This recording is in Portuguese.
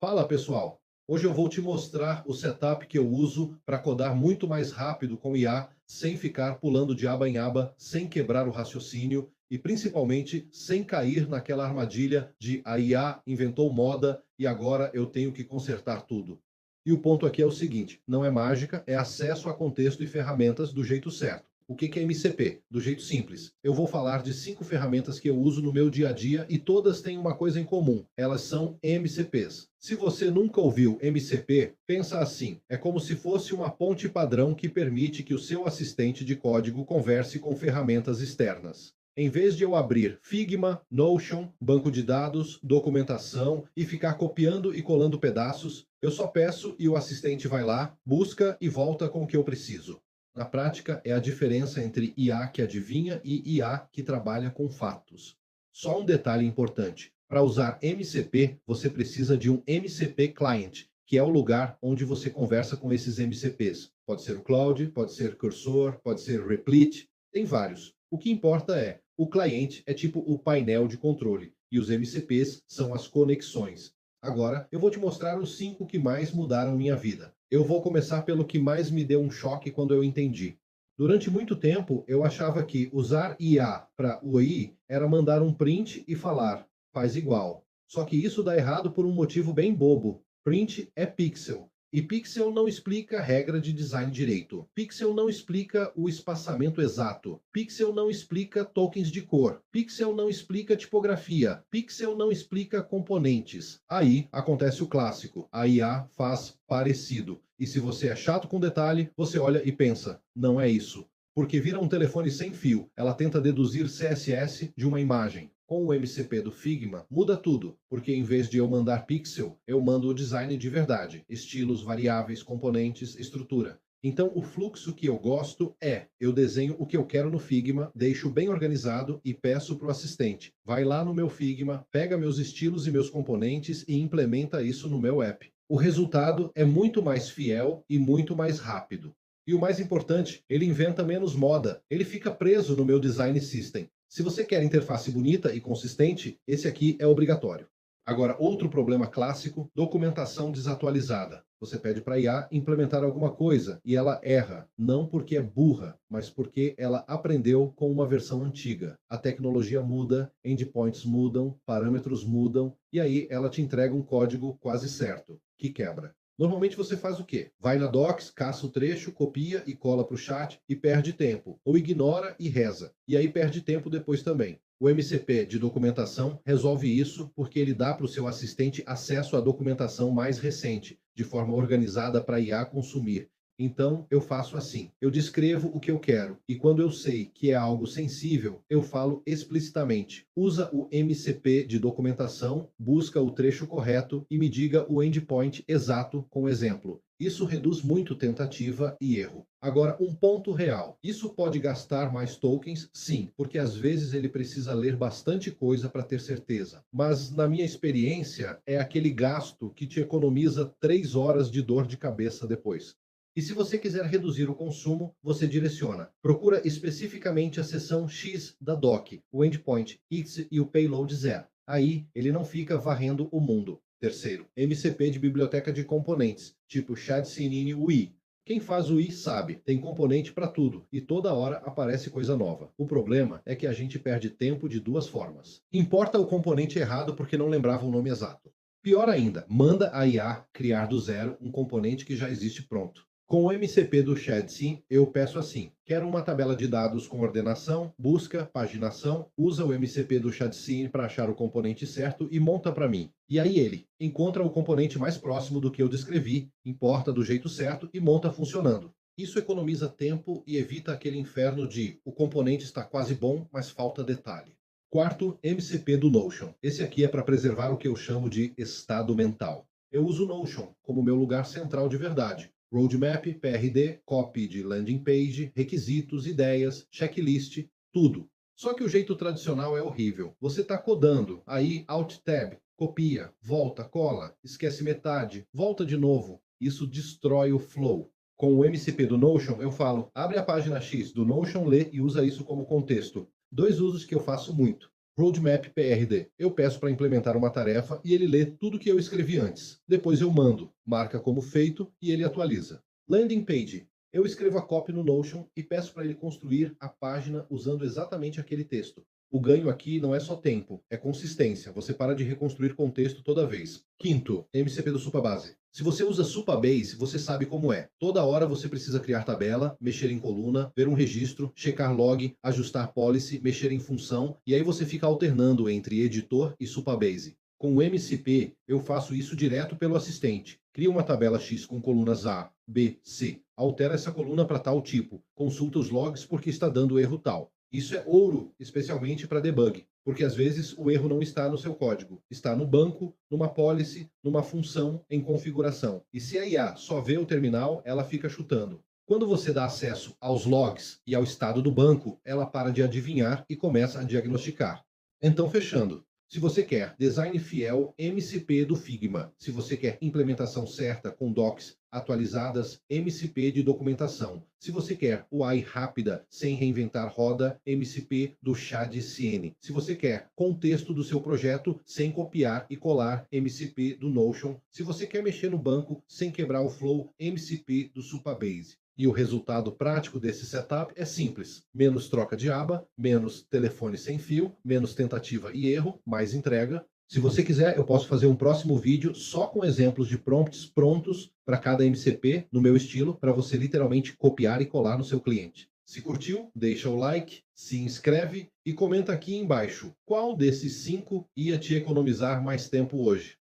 Fala pessoal, hoje eu vou te mostrar o setup que eu uso para codar muito mais rápido com IA, sem ficar pulando de aba em aba, sem quebrar o raciocínio e principalmente sem cair naquela armadilha de a IA inventou moda e agora eu tenho que consertar tudo. E o ponto aqui é o seguinte, não é mágica, é acesso a contexto e ferramentas do jeito certo. O que é MCP? Do jeito simples. Eu vou falar de 5 ferramentas que eu uso no meu dia a dia e todas têm uma coisa em comum. Elas são MCPs. Se você nunca ouviu MCP, pensa assim: é como se fosse uma ponte padrão que permite que o seu assistente de código converse com ferramentas externas. Em vez de eu abrir Figma, Notion, banco de dados, documentação e ficar copiando e colando pedaços, eu só peço e o assistente vai lá, busca e volta com o que eu preciso. Na prática, é a diferença entre IA que adivinha e IA que trabalha com fatos. Só um detalhe importante: para usar MCP, você precisa de um MCP Client, que é o lugar onde você conversa com esses MCPs. Pode ser o Cloud, pode ser Cursor, pode ser Replit, tem vários. O que importa é, o cliente é tipo o painel de controle, e os MCPs são as conexões. Agora, eu vou te mostrar os 5 que mais mudaram minha vida. Eu vou começar pelo que mais me deu um choque quando eu entendi. Durante muito tempo, eu achava que usar IA para UI era mandar um print e falar, faz igual. Só que isso dá errado por um motivo bem bobo. Print é pixel. E pixel não explica regra de design direito. Pixel não explica o espaçamento exato. Pixel não explica tokens de cor. Pixel não explica tipografia. Pixel não explica componentes. Aí acontece o clássico. A IA faz parecido. E se você é chato com detalhe, você olha e pensa, não é isso. Porque vira um telefone sem fio. Ela tenta deduzir CSS de uma imagem. Com o MCP do Figma, muda tudo, porque em vez de eu mandar pixel, eu mando o design de verdade, estilos, variáveis, componentes, estrutura. Então, o fluxo que eu gosto é, eu desenho o que eu quero no Figma, deixo bem organizado e peço para o assistente. Vai lá no meu Figma, pega meus estilos e meus componentes e implementa isso no meu app. O resultado é muito mais fiel e muito mais rápido. E o mais importante, ele inventa menos moda, ele fica preso no meu design system. Se você quer interface bonita e consistente, esse aqui é obrigatório. Agora, outro problema clássico, documentação desatualizada. Você pede para a IA implementar alguma coisa e ela erra, não porque é burra, mas porque ela aprendeu com uma versão antiga. A tecnologia muda, endpoints mudam, parâmetros mudam, e aí ela te entrega um código quase certo, que quebra. Normalmente você faz o quê? Vai na Docs, caça o trecho, copia e cola para o chat e perde tempo. Ou ignora e reza. E aí perde tempo depois também. O MCP de documentação resolve isso porque ele dá para o seu assistente acesso à documentação mais recente, de forma organizada para a IA consumir. Então, eu faço assim: eu descrevo o que eu quero, e quando eu sei que é algo sensível, eu falo explicitamente. Usa o MCP de documentação, busca o trecho correto e me diga o endpoint exato com exemplo. Isso reduz muito tentativa e erro. Agora, um ponto real. Isso pode gastar mais tokens? Sim, porque às vezes ele precisa ler bastante coisa para ter certeza. Mas, na minha experiência, é aquele gasto que te economiza 3 horas de dor de cabeça depois. E se você quiser reduzir o consumo, você direciona. Procura especificamente a seção X da doc, o endpoint X e o payload 0. Aí ele não fica varrendo o mundo. Terceiro, MCP de biblioteca de componentes, tipo Shadcine UI. Quem faz o I sabe, tem componente para tudo e toda hora aparece coisa nova. O problema é que a gente perde tempo de duas formas. Importa o componente errado porque não lembrava o nome exato. Pior ainda, manda a IA criar do zero um componente que já existe pronto. Com o MCP do ShadSim, eu peço assim: quero uma tabela de dados com ordenação, busca, paginação, usa o MCP do ShadSim para achar o componente certo e monta para mim. E aí ele encontra o componente mais próximo do que eu descrevi, importa do jeito certo e monta funcionando. Isso economiza tempo e evita aquele inferno de o componente está quase bom, mas falta detalhe. Quarto, MCP do Notion. Esse aqui é para preservar o que eu chamo de estado mental. Eu uso o Notion como meu lugar central de verdade. Roadmap, PRD, copy de landing page, requisitos, ideias, checklist, tudo. Só que o jeito tradicional é horrível. Você está codando, aí Alt Tab, copia, volta, cola, esquece metade, volta de novo. Isso destrói o flow. Com o MCP do Notion, eu falo, abre a página X do Notion, lê e usa isso como contexto. Dois usos que eu faço muito. Roadmap PRD. Eu peço para implementar uma tarefa e ele lê tudo que eu escrevi antes. Depois eu mando, marca como feito e ele atualiza. Landing Page. Eu escrevo a copy no Notion e peço para ele construir a página usando exatamente aquele texto. O ganho aqui não é só tempo, é consistência. Você para de reconstruir contexto toda vez. Quinto, MCP do Supabase. Se você usa Supabase, você sabe como é. Toda hora você precisa criar tabela, mexer em coluna, ver um registro, checar log, ajustar policy, mexer em função, e aí você fica alternando entre editor e Supabase. Com o MCP, eu faço isso direto pelo assistente. Cria uma tabela X com colunas A, B, C. Altera essa coluna para tal tipo. Consulta os logs porque está dando erro tal. Isso é ouro, especialmente para debug, porque às vezes o erro não está no seu código, está no banco, numa policy, numa função, em configuração. E se a IA só vê o terminal, ela fica chutando. Quando você dá acesso aos logs e ao estado do banco, ela para de adivinhar e começa a diagnosticar. Então, fechando. Se você quer design fiel, MCP do Figma. Se você quer implementação certa com docs atualizadas, MCP de documentação. Se você quer UI rápida, sem reinventar roda, MCP do Chad Siene. Se você quer contexto do seu projeto, sem copiar e colar, MCP do Notion. Se você quer mexer no banco, sem quebrar o flow, MCP do Supabase. E o resultado prático desse setup é simples: menos troca de aba, menos telefone sem fio, menos tentativa e erro, mais entrega. Se você quiser, eu posso fazer um próximo vídeo só com exemplos de prompts prontos para cada MCP, no meu estilo, para você literalmente copiar e colar no seu cliente. Se curtiu, deixa o like, se inscreve e comenta aqui embaixo qual desses 5 ia te economizar mais tempo hoje.